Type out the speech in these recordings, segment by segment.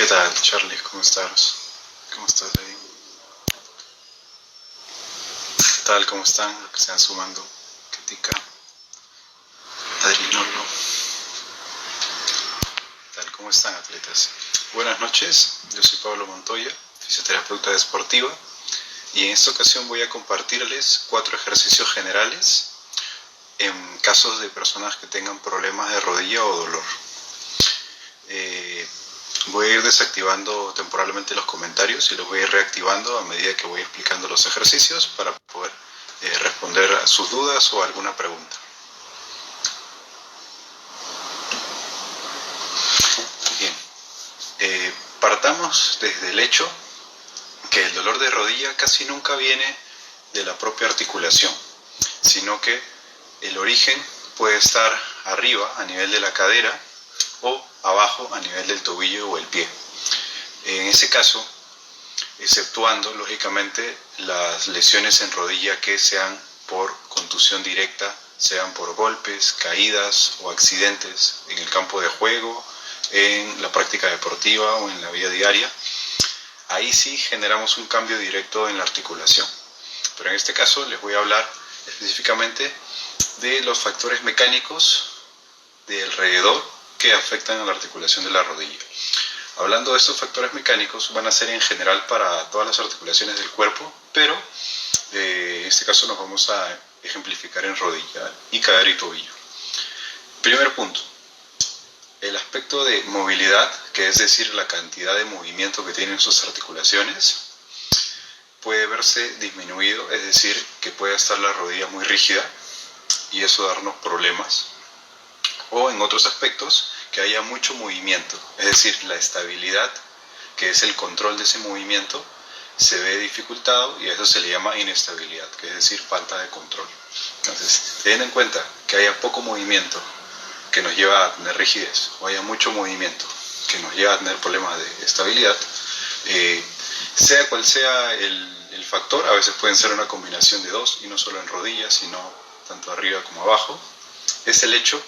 tal, Charlie? ¿Cómo estás? ¿Cómo estás ahí? ¿Qué tal? ¿Cómo están? Los que se van sumando. Ketika, Tadrinolo. ¿Qué tal? ¿Cómo están, atletas? Buenas noches, yo soy Pablo Montoya, fisioterapeuta deportiva, y en esta ocasión voy a compartirles 4 ejercicios generales en casos de personas que tengan problemas de rodilla o dolor. Voy a ir desactivando temporalmente los comentarios y los voy a ir reactivando a medida que voy explicando los ejercicios para poder responder a sus dudas o alguna pregunta. Bien, partamos desde el hecho que el dolor de rodilla casi nunca viene de la propia articulación, sino que el origen puede estar arriba a nivel de la cadera o abajo a nivel del tobillo o el pie. En ese caso, exceptuando lógicamente las lesiones en rodilla que sean por contusión directa, sean por golpes, caídas o accidentes en el campo de juego, en la práctica deportiva o en la vida diaria, ahí sí generamos un cambio directo en la articulación. Pero en este caso les voy a hablar específicamente de los factores mecánicos de alrededor que afectan a la articulación de la rodilla. Hablando de estos factores mecánicos, van a ser en general para todas las articulaciones del cuerpo, pero en este caso nos vamos a ejemplificar en rodilla y cadera y tobillo. Primer punto, el aspecto de movilidad, que es decir, la cantidad de movimiento que tienen sus articulaciones, puede verse disminuido, es decir, que puede estar la rodilla muy rígida y eso darnos problemas. O en otros aspectos, que haya mucho movimiento, es decir, la estabilidad, que es el control de ese movimiento, se ve dificultado y a eso se le llama inestabilidad, que es decir, falta de control. Entonces, teniendo en cuenta que haya poco movimiento que nos lleva a tener rigidez, o haya mucho movimiento que nos lleva a tener problemas de estabilidad, sea cual sea el factor, a veces pueden ser una combinación de dos, y no solo en rodillas, sino tanto arriba como abajo, es el hecho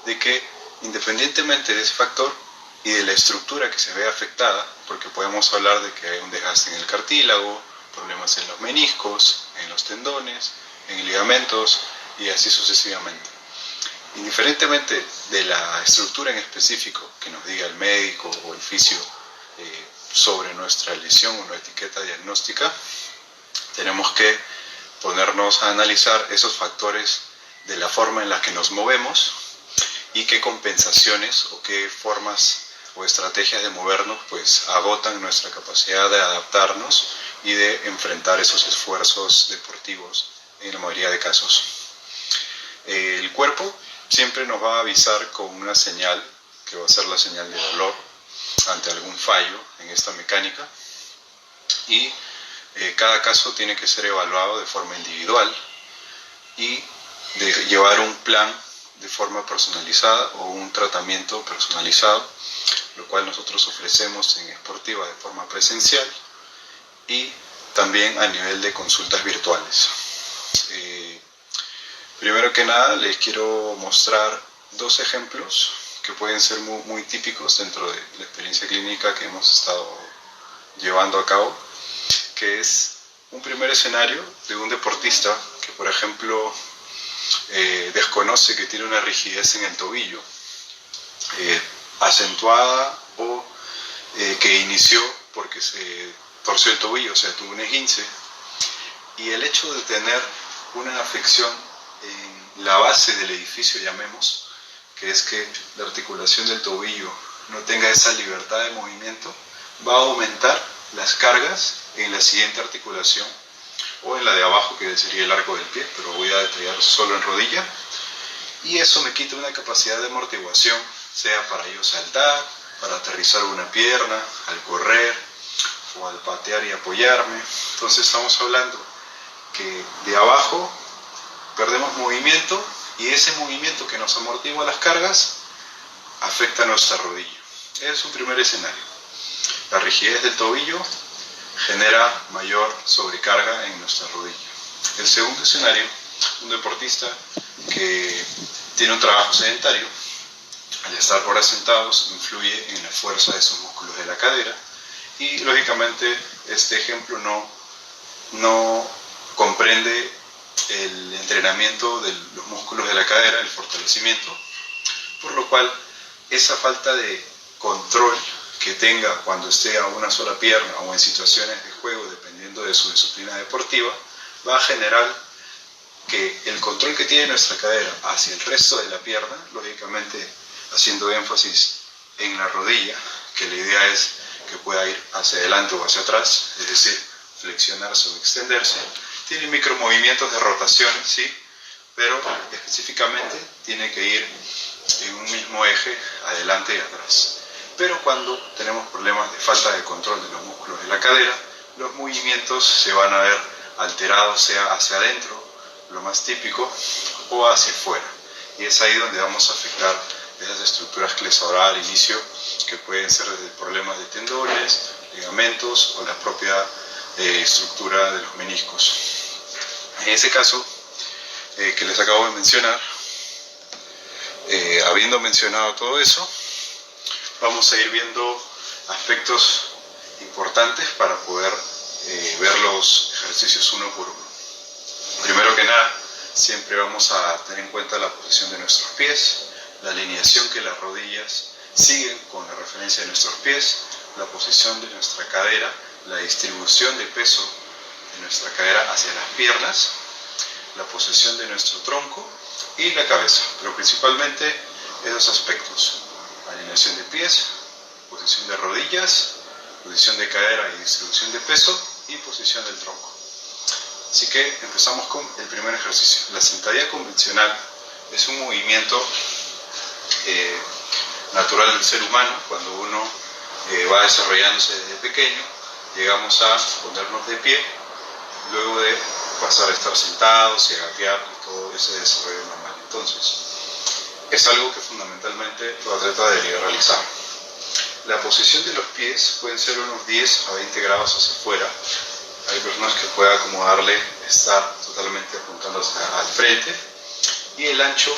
de que independientemente de ese factor y de la estructura que se ve afectada, porque podemos hablar de que hay un desgaste en el cartílago, problemas en los meniscos, en los tendones, en ligamentos y así sucesivamente. Indiferentemente de la estructura en específico que nos diga el médico o el fisio sobre nuestra lesión o una etiqueta diagnóstica, tenemos que ponernos a analizar esos factores de la forma en la que nos movemos y qué compensaciones o qué formas o estrategias de movernos pues agotan nuestra capacidad de adaptarnos y de enfrentar esos esfuerzos deportivos en la mayoría de casos. El cuerpo siempre nos va a avisar con una señal que va a ser la señal de dolor ante algún fallo en esta mecánica y cada caso tiene que ser evaluado de forma individual y de llevar un plan de forma personalizada o un tratamiento personalizado, lo cual nosotros ofrecemos en Sportiva de forma presencial y también a nivel de consultas virtuales. Primero que nada les quiero mostrar 2 ejemplos que pueden ser muy típicos dentro de la experiencia clínica que hemos estado llevando a cabo, que es un primer escenario de un deportista que, por ejemplo, desconoce que tiene una rigidez en el tobillo, acentuada o que inició porque se torció el tobillo, o sea, tuvo un esguince, y el hecho de tener una afección en la base del edificio, llamemos, que es que la articulación del tobillo no tenga esa libertad de movimiento, va a aumentar las cargas en la siguiente articulación o en la de abajo, que sería el arco del pie, pero voy a detallar solo en rodilla, y eso me quita una capacidad de amortiguación, sea para yo saltar, para aterrizar una pierna, al correr o al patear y apoyarme. Entonces estamos hablando que de abajo perdemos movimiento y ese movimiento que nos amortigua las cargas afecta a nuestra rodilla. Es un primer escenario. La rigidez del tobillo genera mayor sobrecarga en nuestra rodilla. El segundo escenario, un deportista que tiene un trabajo sedentario, al estar horas sentados influye en la fuerza de sus músculos músculos de la cadera. Y lógicamente este ejemplo no comprende el entrenamiento de los músculos de la cadera, el fortalecimiento, por lo cual esa falta de control que tenga cuando esté a una sola pierna o en situaciones de juego, dependiendo de su disciplina deportiva, va a generar que el control que tiene nuestra cadera hacia el resto de la pierna, lógicamente haciendo énfasis en la rodilla, que la idea es que pueda ir hacia adelante o hacia atrás, es decir, flexionarse o extenderse, tiene micromovimientos de rotaciones, ¿sí? Pero específicamente tiene que ir en un mismo eje, adelante y atrás. Pero cuando tenemos problemas de falta de control de los músculos de la cadera, los movimientos se van a ver alterados, sea hacia adentro, lo más típico, o hacia afuera. Y es ahí donde vamos a afectar esas estructuras que les hablaba al inicio, que pueden ser desde problemas de tendones, ligamentos o la propia estructura de los meniscos. En ese caso que les acabo de mencionar, habiendo mencionado todo eso, vamos a ir viendo aspectos importantes para poder ver los ejercicios uno por uno. Primero que nada, siempre vamos a tener en cuenta la posición de nuestros pies, la alineación que las rodillas siguen con la referencia de nuestros pies, la posición de nuestra cadera, la distribución de peso de nuestra cadera hacia las piernas, la posición de nuestro tronco y la cabeza, pero principalmente esos aspectos: alineación de pies, posición de rodillas, posición de cadera y distribución de peso, y posición del tronco. Así que empezamos con el primer ejercicio. La sentadilla convencional es un movimiento natural del ser humano. Cuando uno va desarrollándose desde pequeño, llegamos a ponernos de pie, luego de pasar a estar sentados y a gatear y todo ese desarrollo normal. Entonces, es algo que fundamentalmente el atleta debería realizar. La posición de los pies pueden ser unos 10 a 20 grados hacia afuera. Hay personas que pueden acomodarle, estar totalmente apuntando al frente, y el ancho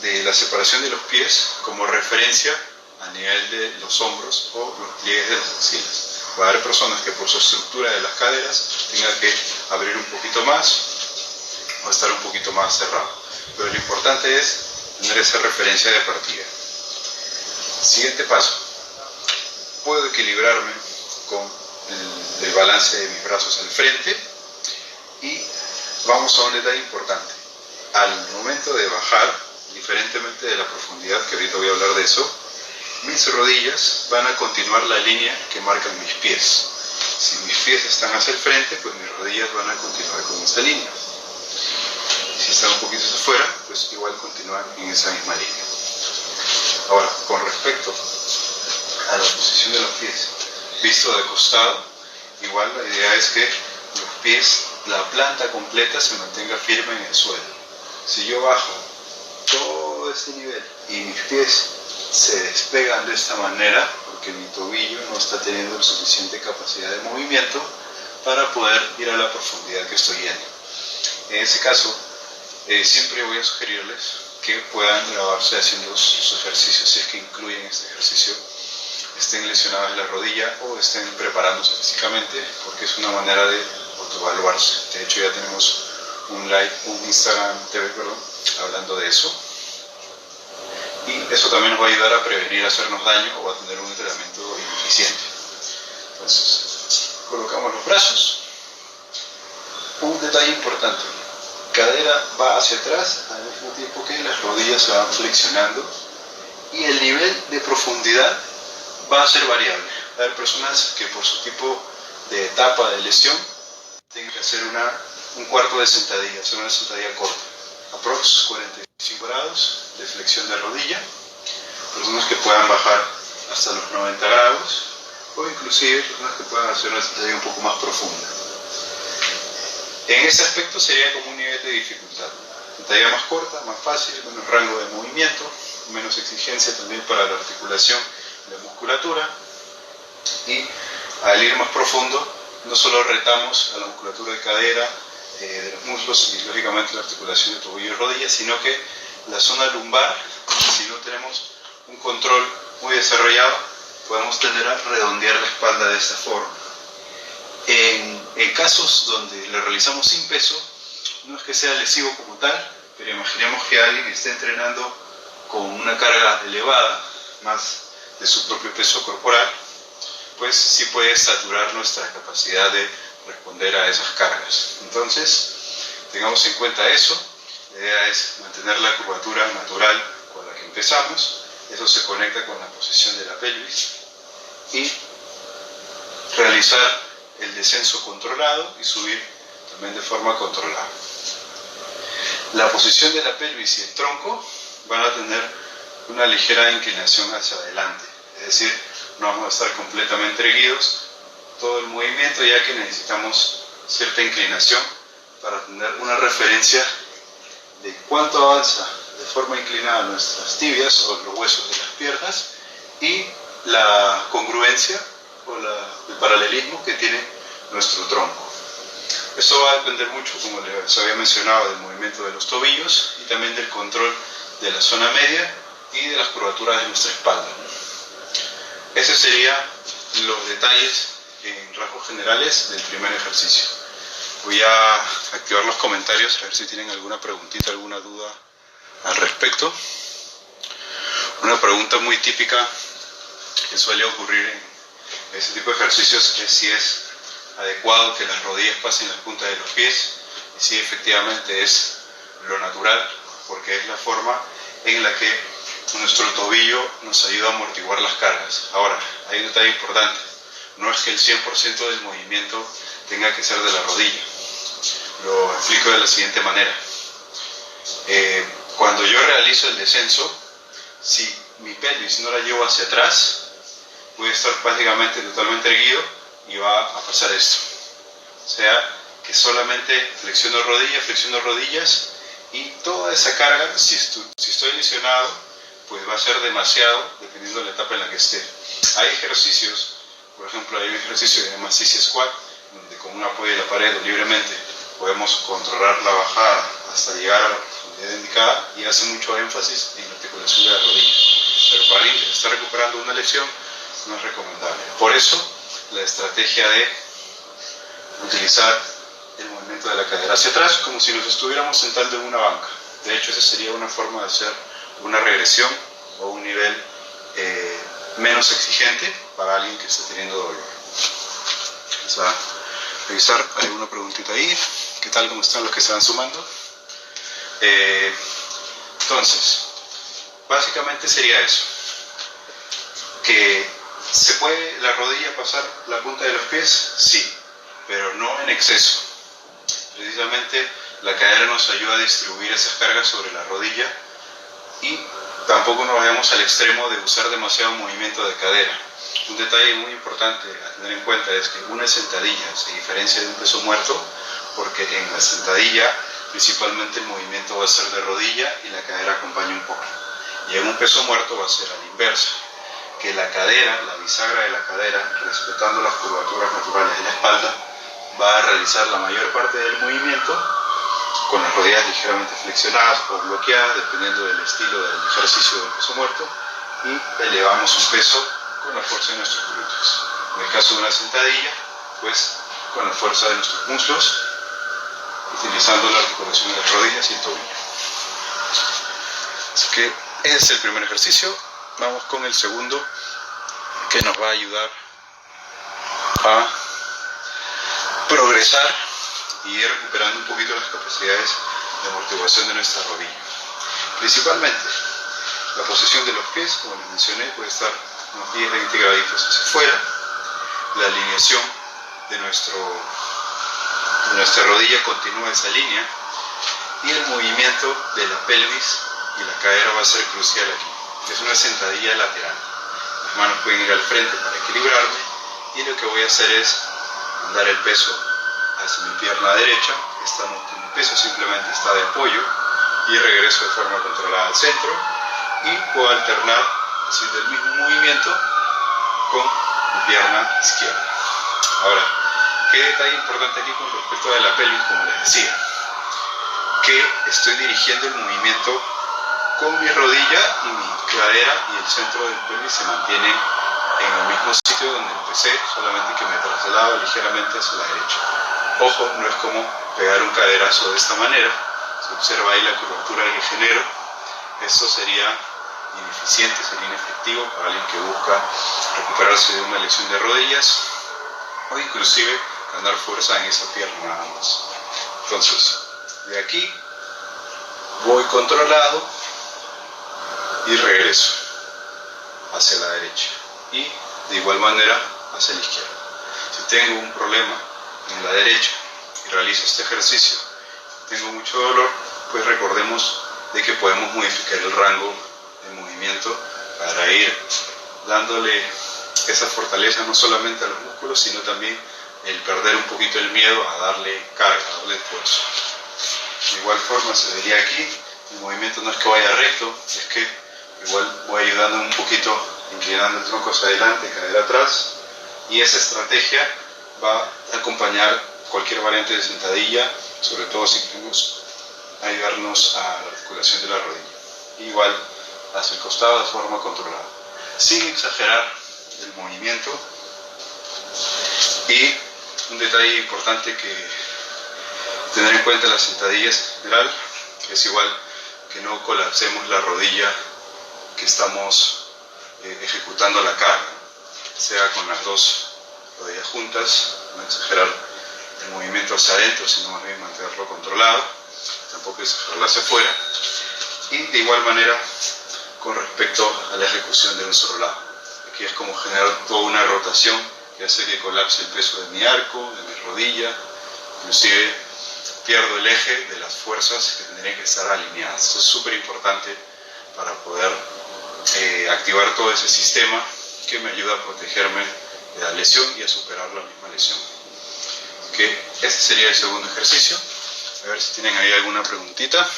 de la separación de los pies como referencia a nivel de los hombros o los pliegues de las axilas. Va a haber personas que por su estructura de las caderas tengan que abrir un poquito más o estar un poquito más cerrado, pero lo importante es tener esa referencia de partida. Siguiente paso: puedo equilibrarme con el balance de mis brazos al frente, y vamos a un detalle importante. Al momento de bajar, diferentemente de la profundidad, que ahorita voy a hablar de eso, mis rodillas van a continuar la línea que marcan mis pies. Si mis pies están hacia el frente, pues mis rodillas van a continuar con esa línea. Si están un poquito hacia afuera, pues igual continúan en esa misma línea. Ahora, con respecto a la posición de los pies, visto de costado, igual la idea es que los pies, la planta completa, se mantenga firme en el suelo. Si yo bajo todo este nivel y mis pies se despegan de esta manera, porque mi tobillo no está teniendo suficiente capacidad de movimiento para poder ir a la profundidad que estoy yendo. En ese caso, siempre voy a sugerirles que puedan grabarse haciendo sus ejercicios, si es que incluyen este ejercicio, estén lesionados en la rodilla o estén preparándose físicamente, porque es una manera de autoevaluarse. De hecho, ya tenemos un Instagram TV, hablando de eso, y eso también nos va a ayudar a prevenir hacernos daño o a tener un entrenamiento ineficiente. Entonces, colocamos los brazos. Un detalle importante: cadera va hacia atrás al mismo tiempo que las rodillas se van flexionando, y el nivel de profundidad va a ser variable. Va a haber personas que por su tipo de etapa de lesión tengan que hacer un cuarto de sentadilla, hacer una sentadilla corta, aprox 45 grados de flexión de rodilla. Personas que puedan bajar hasta los 90 grados, o inclusive personas que puedan hacer una sentadilla un poco más profunda. En ese aspecto sería como un nivel de dificultad: sentadilla más corta, más fácil, menos rango de movimiento, menos exigencia también para la articulación de musculatura, y al ir más profundo no solo retamos a la musculatura de cadera, de los muslos y lógicamente la articulación de tobillo y rodilla, sino que la zona lumbar, si no tenemos un control muy desarrollado, podemos tender a redondear la espalda de esta forma. En casos donde lo realizamos sin peso, no es que sea lesivo como tal, pero imaginemos que alguien esté entrenando con una carga elevada, más de su propio peso corporal, pues sí puede saturar nuestra capacidad de responder a esas cargas. Entonces, tengamos en cuenta eso. La idea es mantener la curvatura natural con la que empezamos. Eso se conecta con la posición de la pelvis y realizar el descenso controlado y subir también de forma controlada. La posición de la pelvis y el tronco van a tener una ligera inclinación hacia adelante, es decir, no vamos a estar completamente erguidos todo el movimiento, ya que necesitamos cierta inclinación para tener una referencia de cuánto avanza de forma inclinada nuestras tibias o los huesos de las piernas y la congruencia o el paralelismo que tiene nuestro tronco. Eso va a depender mucho, como les había mencionado, del movimiento de los tobillos y también del control de la zona media y de las curvaturas de nuestra espalda. Esos serían los detalles en rasgos generales del primer ejercicio. Voy a activar los comentarios a ver si tienen alguna preguntita, alguna duda al respecto. Una pregunta muy típica que suele ocurrir en este tipo de ejercicios es si es adecuado que las rodillas pasen las puntas de los pies y si efectivamente es lo natural, porque es la forma en la que nuestro tobillo nos ayuda a amortiguar las cargas. Ahora, hay un detalle importante, no es que el 100% del movimiento tenga que ser de la rodilla. Lo explico de la siguiente manera. Cuando yo realizo el descenso, si mi pelvis no la llevo hacia atrás, voy a estar prácticamente totalmente erguido y va a pasar esto. O sea, que solamente flexiono rodillas y toda esa carga, si estoy lesionado, pues va a ser demasiado dependiendo de la etapa en la que esté. Hay ejercicios, por ejemplo, hay un ejercicio que se llama sissy squat, donde con un apoyo de la pared o libremente podemos controlar la bajada hasta llegar a la profundidad indicada y hace mucho énfasis en la articulación de la rodilla. Pero para alguien que se está recuperando una lesión no es recomendable. Por eso, la estrategia de utilizar el movimiento de la cadera hacia atrás como si nos estuviéramos sentando en una banca. De hecho, esa sería una forma de hacer una regresión o un nivel menos exigente para alguien que esté teniendo dolor. Vamos a revisar alguna preguntita ahí. ¿Qué tal? ¿Cómo están los que se van sumando? Entonces, básicamente sería eso. ¿Que se puede la rodilla pasar la punta de los pies? Sí, pero no en exceso. Precisamente la cadera nos ayuda a distribuir esas cargas sobre la rodilla y tampoco nos vayamos al extremo de usar demasiado movimiento de cadera. Un detalle muy importante a tener en cuenta es que una sentadilla se diferencia de un peso muerto porque en la sentadilla principalmente el movimiento va a ser de rodilla y la cadera acompaña un poco. Y en un peso muerto va a ser a la inversa, que la cadera, la bisagra de la cadera, respetando las curvaturas naturales de la espalda, va a realizar la mayor parte del movimiento con las rodillas ligeramente flexionadas o bloqueadas, dependiendo del estilo del ejercicio del peso muerto, y elevamos un peso con la fuerza de nuestros glúteos. En el caso de una sentadilla, pues con la fuerza de nuestros muslos, utilizando la articulación de las rodillas y el tobillo. Así que ese es el primer ejercicio. Vamos con el segundo, que nos va a ayudar a progresar y ir recuperando un poquito las capacidades de amortiguación de nuestra rodilla. Principalmente, la posición de los pies, como les mencioné, puede estar unos 10-20 graditos hacia afuera. La alineación de nuestra rodilla continúa esa línea y el movimiento de la pelvis y la cadera va a ser crucial aquí. Es una sentadilla lateral. Las manos pueden ir al frente para equilibrarme y lo que voy a hacer es mandar el peso hacia mi pierna derecha. Esta no tiene peso, simplemente está de apoyo y regreso de forma controlada al centro y puedo alternar haciendo el mismo movimiento con mi pierna izquierda. Ahora, ¿qué detalle importante aquí con respecto a la pelvis? Como les decía, que estoy dirigiendo el movimiento con mi rodilla y mi cadera y el centro del pelvis se mantiene en el mismo sitio donde empecé, solamente que me traslado ligeramente hacia la derecha. Ojo, no es como pegar un caderazo de esta manera. Se observa ahí la curvatura que genero. Esto sería ineficiente, sería inefectivo para alguien que busca recuperarse de una lesión de rodillas o inclusive ganar fuerza en esa pierna nada más. Entonces, de aquí voy controlado y regreso hacia la derecha y de igual manera hacia la izquierda. Si tengo un problema en la derecha y realizo este ejercicio, tengo mucho dolor, pues recordemos de que podemos modificar el rango de movimiento para ir dándole esa fortaleza no solamente a los músculos, sino también el perder un poquito el miedo a darle carga, a darle esfuerzo. De igual forma se vería aquí, el movimiento no es que vaya recto, es que igual voy ayudando un poquito, inclinando el tronco hacia adelante, cadera atrás, y esa estrategia va a acompañar cualquier variante de sentadilla, sobre todo si queremos ayudarnos a la articulación de la rodilla. Igual hacia el costado de forma controlada, sin exagerar el movimiento. Y un detalle importante que tener en cuenta en las sentadillas en general es igual que no colapsemos la rodilla que estamos ejecutando la carga, sea con las dos rodillas juntas, no exagerar el movimiento hacia adentro, sino más bien mantenerlo controlado, tampoco exagerarlo hacia afuera, y de igual manera con respecto a la ejecución de un solo lado. Aquí es como generar toda una rotación que hace que colapse el peso de mi arco, de mi rodilla, inclusive pierdo el eje de las fuerzas que tendrían que estar alineadas. Esto es súper importante para poder activar todo ese sistema que me ayuda a protegerme de la lesión y a superar la misma lesión. Este sería el segundo ejercicio. A ver si tienen ahí alguna preguntita.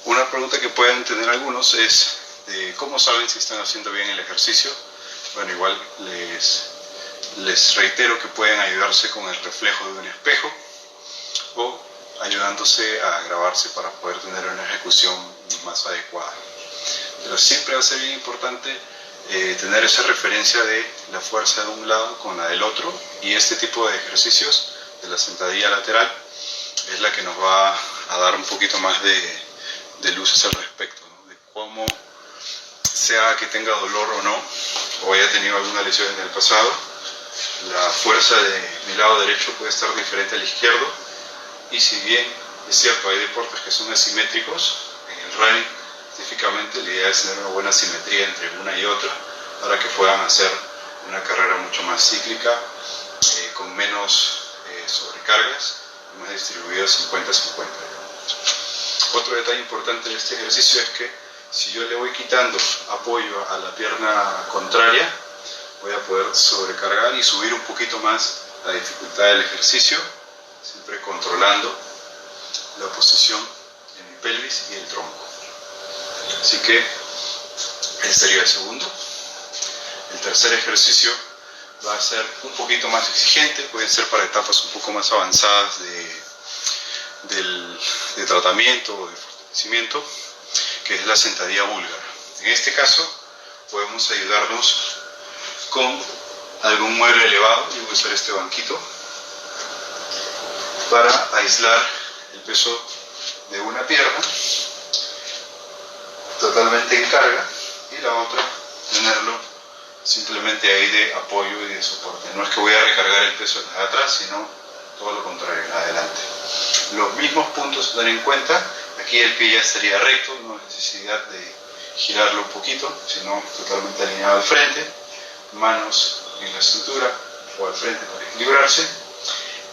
Una pregunta que pueden tener algunos es de cómo saben si están haciendo bien el ejercicio. Bueno, igual les reitero que pueden ayudarse con el reflejo de un espejo o ayudándose a grabarse para poder tener una ejecución más adecuada. Pero siempre va a ser bien importante tener esa referencia de la fuerza de un lado con la del otro, y este tipo de ejercicios de la sentadilla lateral es la que nos va a dar un poquito más de luces al respecto, ¿no? De cómo, sea que tenga dolor o no, o haya tenido alguna lesión en el pasado, la fuerza de mi lado derecho puede estar diferente al izquierdo, y si bien es cierto, hay deportes que son asimétricos, en el running específicamente la idea es tener una buena simetría entre una y otra para que puedan hacer una carrera mucho más cíclica, con menos sobrecargas, más distribuidos 50-50. Otro detalle importante de este ejercicio es que si yo le voy quitando apoyo a la pierna contraria, voy a poder sobrecargar y subir un poquito más la dificultad del ejercicio, siempre controlando la posición de mi pelvis y el tronco. Así que este sería el segundo. El tercer ejercicio va a ser un poquito más exigente, pueden ser para etapas un poco más avanzadas de tratamiento o de fortalecimiento, que es la sentadilla búlgara. En este caso podemos ayudarnos con algún mueble elevado. Yo voy a usar este banquito para aislar el peso de una pierna totalmente en carga y la otra tenerlo simplemente ahí de apoyo y de soporte. No es que voy a recargar el peso de atrás, sino todo lo contrario, adelante. Los mismos puntos a tener en cuenta. Aquí el pie ya estaría recto, no hay necesidad de girarlo un poquito, sino totalmente alineado al frente, manos en la cintura o al frente para equilibrarse.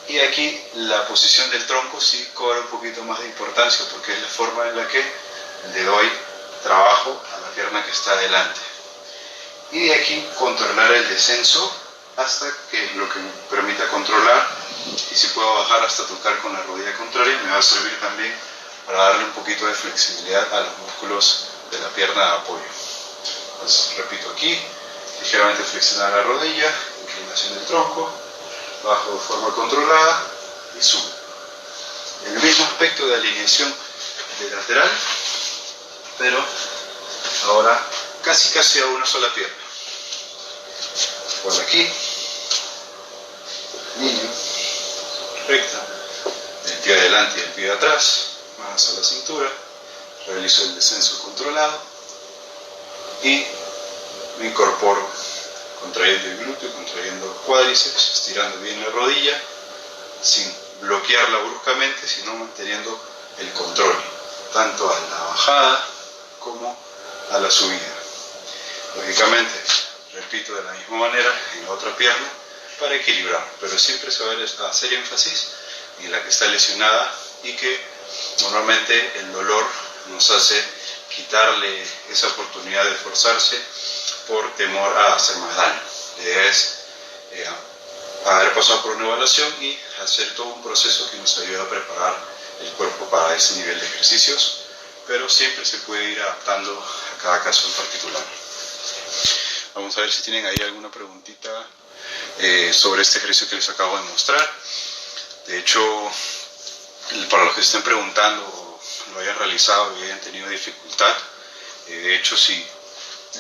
Y aquí la posición del tronco sí cobra un poquito más de importancia, porque es la forma en la que le doy trabajo a la pierna que está adelante. Y de aquí controlar el descenso hasta que lo que me permita controlar, y si puedo bajar hasta tocar con la rodilla contraria, me va a servir también para darle un poquito de flexibilidad a los músculos de la pierna de apoyo. Entonces repito, aquí ligeramente flexionar la rodilla, inclinación del tronco, bajo de forma controlada y subo. En el mismo aspecto de alineación de lateral, pero ahora casi a una sola pierna. Por aquí, línea recta, el pie adelante y el pie atrás, más a la cintura, realizo el descenso controlado y me incorporo contrayendo el glúteo, contrayendo el cuádriceps, estirando bien la rodilla, sin bloquearla bruscamente, sino manteniendo el control, tanto a la bajada como a la subida. Lógicamente, repito de la misma manera en la otra pierna para equilibrar, pero siempre se va a hacer énfasis en la que está lesionada y que normalmente el dolor nos hace quitarle esa oportunidad de esforzarse por temor a hacer más daño. La idea es haber pasado por una evaluación y hacer todo un proceso que nos ayude a preparar el cuerpo para ese nivel de ejercicios, pero siempre se puede ir adaptando a cada caso en particular. Vamos a ver si tienen ahí alguna preguntita sobre este ejercicio que les acabo de mostrar. De hecho, para los que estén preguntando o lo hayan realizado y hayan tenido dificultad, de hecho si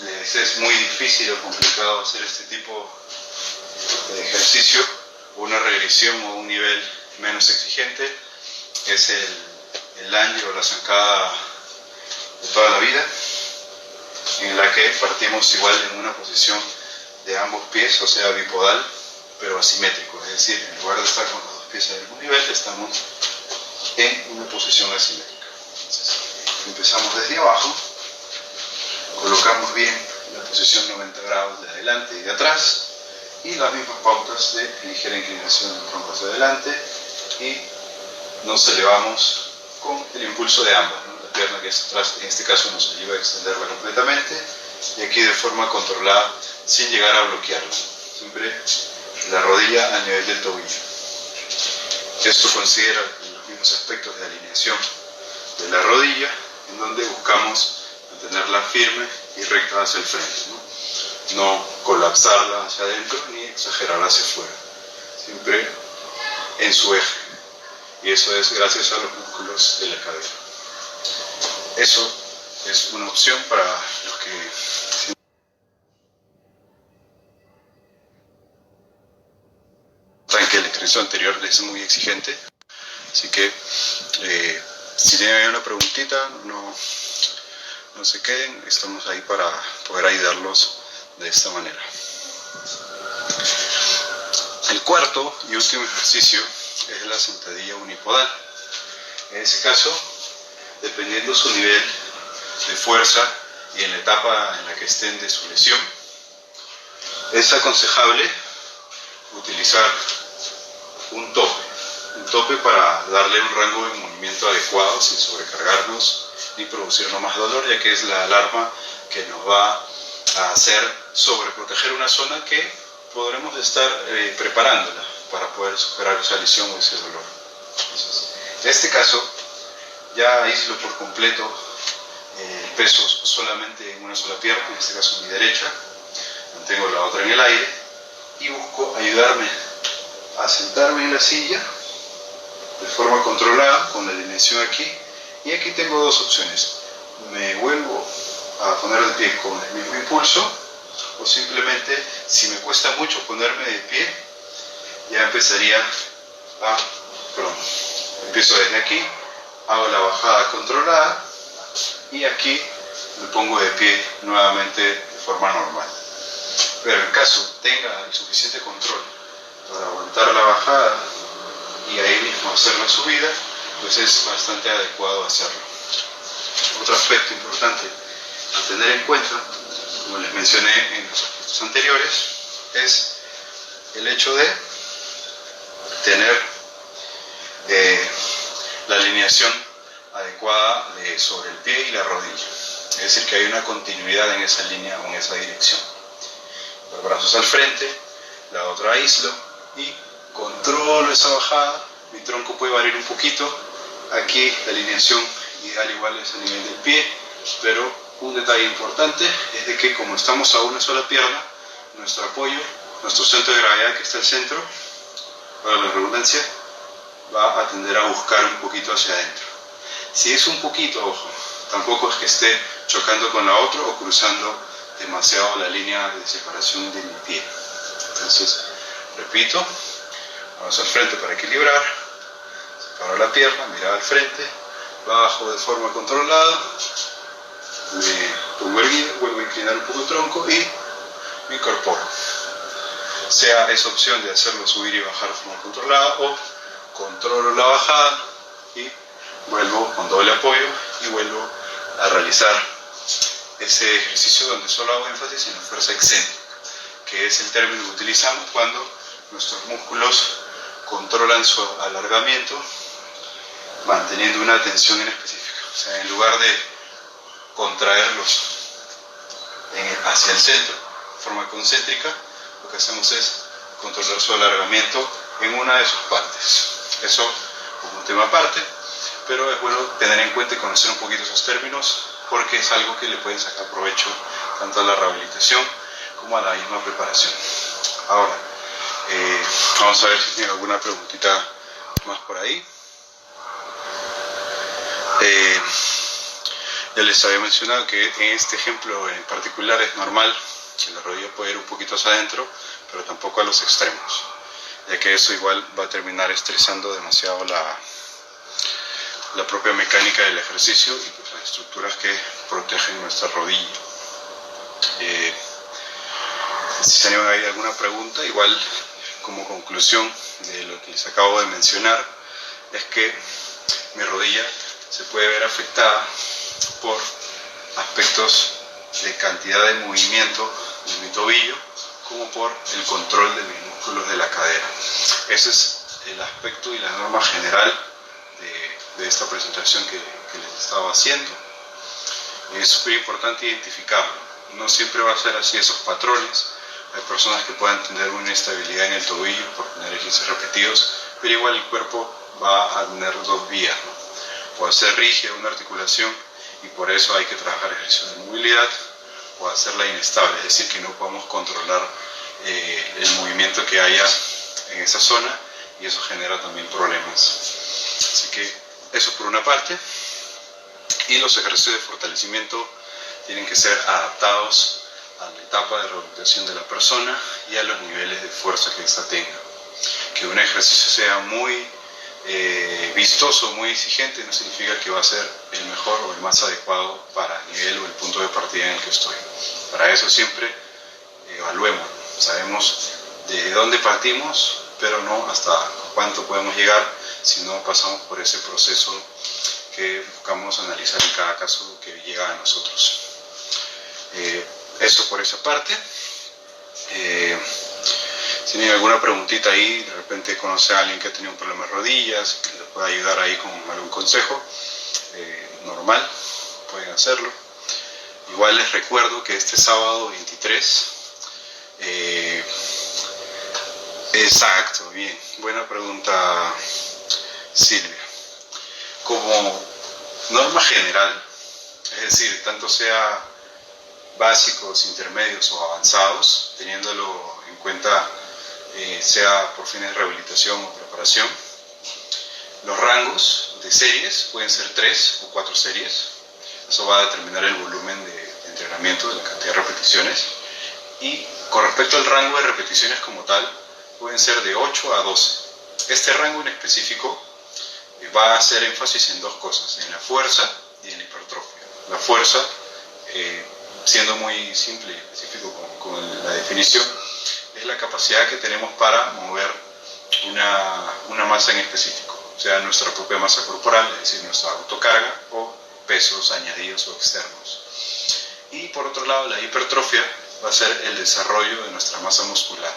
les es muy difícil o complicado hacer este tipo de ejercicio, una regresión o un nivel menos exigente es el lunge o la zancada de toda la vida, en la que partimos igual en una posición de ambos pies, o sea bipodal, pero asimétrico, es decir, en lugar de estar con los dos pies al mismo nivel, estamos en una posición asimétrica. Entonces, empezamos desde abajo, colocamos bien la posición 90 grados de adelante y de atrás, y las mismas pautas de ligera inclinación del tronco hacia adelante, y nos elevamos con el impulso de ambas, ¿no? La pierna que está atrás en este caso nos ayuda a extenderla completamente, y aquí de forma controlada sin llegar a bloquearla, siempre la rodilla a nivel del tobillo. Esto considera los mismos aspectos de alineación de la rodilla, en donde buscamos mantenerla firme y recta hacia el frente, no colapsarla hacia adentro ni exagerarla hacia afuera, siempre en su eje, y eso es gracias a los músculos de la cadera. Eso es una opción para los que que el ejercicio anterior es muy exigente, así que si tienen una preguntita, no se queden, estamos ahí para poder ayudarlos de esta manera. El cuarto y último ejercicio es la sentadilla unipodal. En ese caso, dependiendo su nivel de fuerza y en la etapa en la que estén de su lesión, es aconsejable utilizar un tope para darle un rango de movimiento adecuado sin sobrecargarnos ni producirnos más dolor, ya que es la alarma que nos va a hacer sobreproteger una zona que podremos estar preparándola para poder superar esa lesión o ese dolor. Entonces, en este caso ya aíslo por completo el peso solamente en una sola pierna, en este caso mi derecha, mantengo la otra en el aire y busco ayudarme a sentarme en la silla de forma controlada con la alineación aquí, y aquí tengo dos opciones: me vuelvo a poner de pie con el mismo impulso, o simplemente, si me cuesta mucho ponerme de pie, ya empezaría empiezo desde aquí, hago la bajada controlada y aquí me pongo de pie nuevamente de forma normal. Pero en caso tenga el suficiente control para aguantar la bajada y ahí mismo hacer la subida, pues es bastante adecuado hacerlo. Otro aspecto importante a tener en cuenta, como les mencioné en los aspectos anteriores, es el hecho de tener la alineación adecuada sobre el pie y la rodilla, es decir, que hay una continuidad en esa línea o en esa dirección. Los brazos al frente, la otra aíslo y controlo esa bajada. Mi tronco puede variar un poquito, aquí la alineación ideal igual es a nivel del pie, pero un detalle importante es de que como estamos a una sola pierna, nuestro apoyo, nuestro centro de gravedad que está al centro, para la redundancia, va a tender a buscar un poquito hacia adentro. Si es un poquito, ojo, Tampoco es que esté chocando con la otra o cruzando demasiado la línea de separación de mi pie. Entonces, repito, vamos al frente para equilibrar, separo la pierna, mirada al frente, bajo de forma controlada, me pongo erguido, vuelvo a inclinar un poco el tronco y me incorporo. Sea esa opción de hacerlo subir y bajar de forma controlada o controlo la bajada y vuelvo con doble apoyo y vuelvo a realizar ese ejercicio donde solo hago énfasis en la fuerza excéntrica, que es el término que utilizamos cuando nuestros músculos controlan su alargamiento manteniendo una tensión en específica. O sea, en lugar de contraerlos hacia el centro de forma concéntrica, lo que hacemos es controlar su alargamiento en una de sus partes. Eso como un tema aparte, pero es bueno tener en cuenta y conocer un poquito esos términos porque es algo que le pueden sacar provecho tanto a la rehabilitación como a la misma preparación. Ahora, vamos a ver si tienen alguna preguntita más por ahí. Ya les había mencionado que en este ejemplo en particular es normal que la rodilla pueda ir un poquito hacia adentro, pero tampoco a los extremos, ya que eso igual va a terminar estresando demasiado la propia mecánica del ejercicio y pues las estructuras que protegen nuestra rodilla. Si tienen ahí alguna pregunta, igual como conclusión de lo que les acabo de mencionar, es que mi rodilla se puede ver afectada por aspectos de cantidad de movimiento de mi tobillo como por el control de mis músculos de la cadera. Ese es el aspecto y la norma general de esta presentación que les estaba haciendo. Es súper importante identificarlo. No siempre va a ser así esos patrones. Hay personas que puedan tener una inestabilidad en el tobillo por tener ejercicios repetidos, pero igual el cuerpo va a tener dos vías, ¿no? Puede ser rígida una articulación y por eso hay que trabajar ejercicios de movilidad, o hacerla inestable, es decir, que no podemos controlar el movimiento que haya en esa zona y eso genera también problemas. Así que eso por una parte. Y los ejercicios de fortalecimiento tienen que ser adaptados a la etapa de rehabilitación de la persona y a los niveles de fuerza que ésta tenga. Que un ejercicio sea muy vistoso, muy exigente, no significa que va a ser el mejor o el más adecuado para el nivel o el punto de partida en el que estoy. Para eso siempre evaluemos, sabemos de dónde partimos, pero no hasta cuánto podemos llegar si no pasamos por ese proceso que buscamos analizar en cada caso que llega a nosotros. Eso por esa parte. Si tienen alguna preguntita ahí, de repente conoce a alguien que ha tenido un problema de rodillas, que les pueda ayudar ahí con algún consejo, normal, pueden hacerlo. Igual les recuerdo que este sábado 23, exacto, bien, buena pregunta Silvia. Como norma general, es decir, tanto sea básicos, intermedios o avanzados, teniéndolo en cuenta sea por fines de rehabilitación o preparación, los rangos de series pueden ser 3 o 4 series. Eso va a determinar el volumen de entrenamiento, de la cantidad de repeticiones. Y con respecto al rango de repeticiones como tal, pueden ser de 8 a 12. Este rango en específico va a hacer énfasis en dos cosas, en la fuerza y en la hipertrofia. La fuerza, siendo muy simple y específico con la definición, es la capacidad que tenemos para mover una masa en específico, o sea, nuestra propia masa corporal, es decir, nuestra autocarga o pesos añadidos o externos. Y por otro lado, la hipertrofia va a ser el desarrollo de nuestra masa muscular.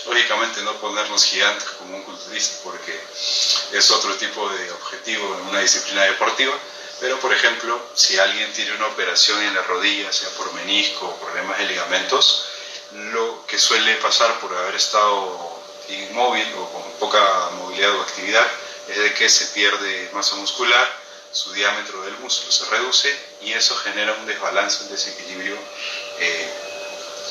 Lógicamente no ponernos gigantes como un culturista porque es otro tipo de objetivo en una disciplina deportiva, pero por ejemplo, si alguien tiene una operación en la rodilla, sea por menisco o problemas de ligamentos, lo que suele pasar por haber estado inmóvil o con poca movilidad o actividad es de que se pierde masa muscular, su diámetro del músculo se reduce y eso genera un desbalance, un desequilibrio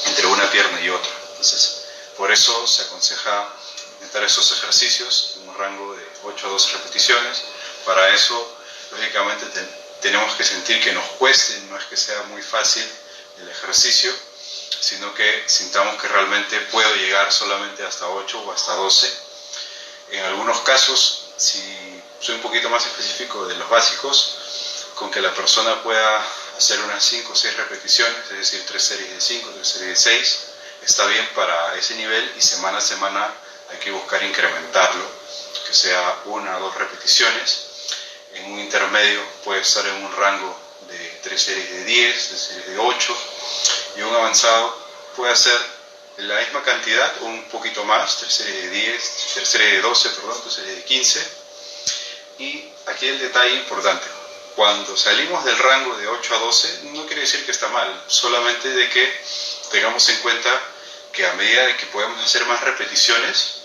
entre una pierna y otra. Entonces, por eso se aconseja intentar esos ejercicios en un rango de 8 a 12 repeticiones. Para eso, lógicamente, tenemos que sentir que nos cueste, no es que sea muy fácil el ejercicio, sino que sintamos que realmente puedo llegar solamente hasta 8 o hasta 12. En algunos casos, si soy un poquito más específico de los básicos, con que la persona pueda hacer unas 5 o 6 repeticiones, es decir, 3 series de 5, 3 series de 6, está bien para ese nivel, y semana a semana hay que buscar incrementarlo, que sea 1 o 2 repeticiones. En un intermedio puede estar en un rango de 3 series de 10, 3 series de 8, y un avanzado puede hacer la misma cantidad o un poquito más, 3 series de 10, 3 series de 12, 3 series de 15. Y aquí el detalle importante: cuando salimos del rango de 8 a 12, no quiere decir que está mal, solamente de que tengamos en cuenta que a medida de que podemos hacer más repeticiones,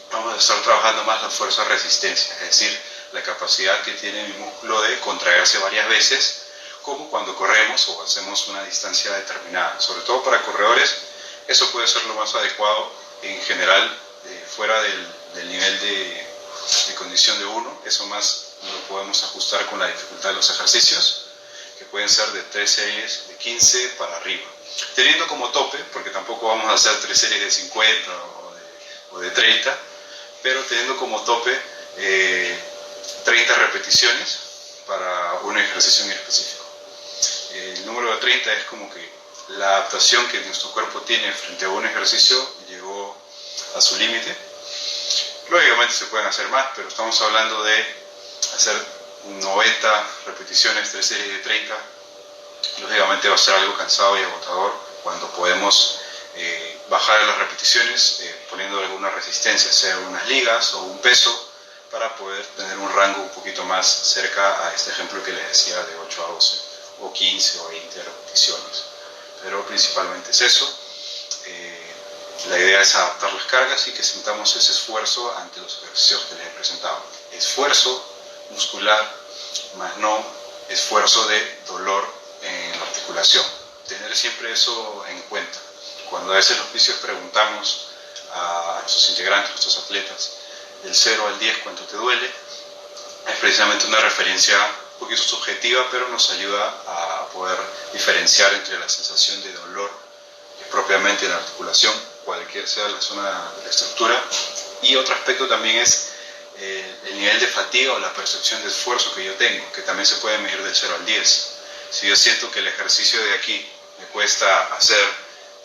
vamos a estar trabajando más la fuerza-resistencia, es decir, la capacidad que tiene mi músculo de contraerse varias veces, como cuando corremos o hacemos una distancia determinada. Sobre todo para corredores, eso puede ser lo más adecuado. En general, fuera del nivel de condición de 1, eso más lo podemos ajustar con la dificultad de los ejercicios, que pueden ser de 3 series de 15 para arriba, teniendo como tope, porque tampoco vamos a hacer 3 series de 50 o de 30, pero teniendo como tope 30 repeticiones para un ejercicio en específico. El número de 30 es como que la adaptación que nuestro cuerpo tiene frente a un ejercicio llegó a su límite. Lógicamente se pueden hacer más, pero estamos hablando de hacer 90 repeticiones, 3 series de 30. Lógicamente va a ser algo cansado y agotador cuando podemos bajar las repeticiones poniendo alguna resistencia, sea unas ligas o un peso, para poder tener un rango un poquito más cerca a este ejemplo que les decía de 8 a 12 o 15 o 20 repeticiones. Pero principalmente es eso. La idea es adaptar las cargas y que sintamos ese esfuerzo ante los ejercicios que les he presentado. Esfuerzo muscular, más no esfuerzo de dolor en la articulación. Tener siempre eso en cuenta. Cuando a veces los fisios preguntamos a nuestros integrantes, a nuestros atletas, del 0 al 10 cuánto te duele, es precisamente una referencia un poquito subjetiva, pero nos ayuda a poder diferenciar entre la sensación de dolor propiamente en la articulación, cualquier sea la zona de la estructura, y otro aspecto también es el nivel de fatiga o la percepción de esfuerzo que yo tengo, que también se puede medir del 0 al 10. Si yo siento que el ejercicio de aquí me cuesta hacer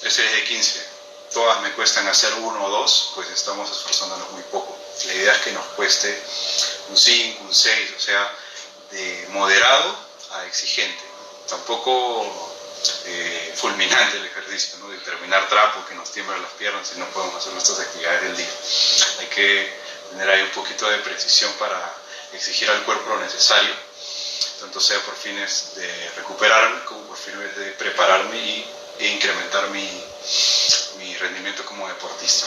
3 series de 15, todas me cuestan hacer 1 o 2, pues estamos esforzándonos muy poco. La idea es que nos cueste un 5, un 6, o sea, de moderado a exigente. Tampoco fulminante el ejercicio, ¿no? De terminar trapo, que nos tiemblan las piernas y no podemos hacer nuestras actividades del día. Hay que tener ahí un poquito de precisión para exigir al cuerpo lo necesario, tanto sea por fines de recuperarme como por fines de prepararme e incrementar mi rendimiento como deportista.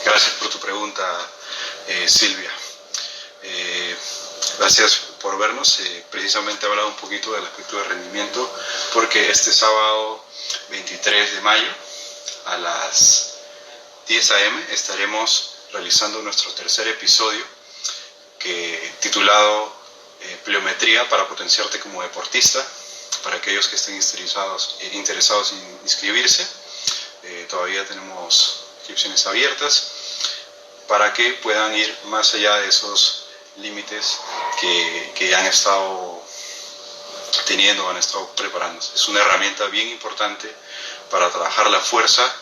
Gracias por tu pregunta, Silvia. Gracias por vernos. Precisamente he hablado un poquito del aspecto de rendimiento, porque este sábado 23 de mayo a las 10 a.m. estaremos realizando nuestro tercer episodio titulado Pliometría para potenciarte como deportista, para aquellos que estén interesados en inscribirse. Todavía tenemos inscripciones abiertas para que puedan ir más allá de esos límites que han estado teniendo, han estado preparándose. Es una herramienta bien importante para trabajar la fuerza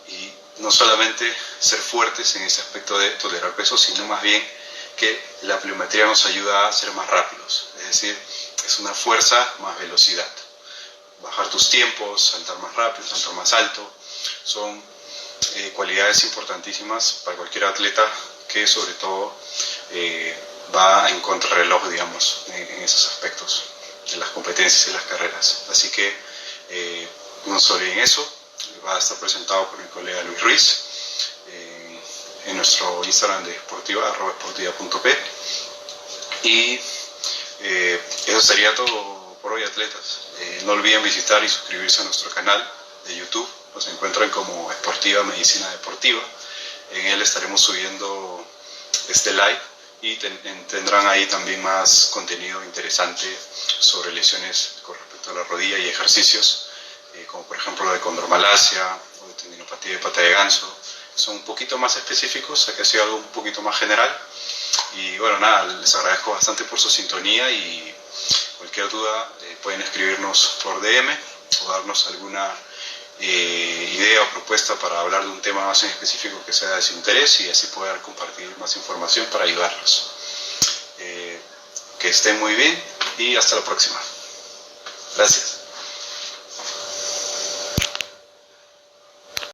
y no solamente ser fuertes en ese aspecto de tolerar peso, sino más bien que la pliometría nos ayuda a ser más rápidos. Es decir, es una fuerza más velocidad. Bajar tus tiempos, saltar más rápido, saltar más alto, son cualidades importantísimas para cualquier atleta que sobre todo va en contrarreloj, digamos, en esos aspectos de las competencias y las carreras. Así que no se olviden eso. Va a estar presentado por mi colega Luis Ruiz en nuestro Instagram de Sportiva, @sportiva.p. Y eso sería todo por hoy, atletas. No olviden visitar y suscribirse a nuestro canal de YouTube. Nos encuentran como Sportiva Medicina Deportiva. En él estaremos subiendo este live y tendrán ahí también más contenido interesante sobre lesiones con respecto a la rodilla y ejercicios, como por ejemplo lo de condromalacia o de tendinopatía de pata de ganso. Son un poquito más específicos, aquí ha sido algo un poquito más general. Y bueno, nada, les agradezco bastante por su sintonía y cualquier duda pueden escribirnos por DM o darnos alguna idea o propuesta para hablar de un tema más en específico que sea de su interés y así poder compartir más información para ayudarlos. Que estén muy bien y hasta la próxima. Gracias.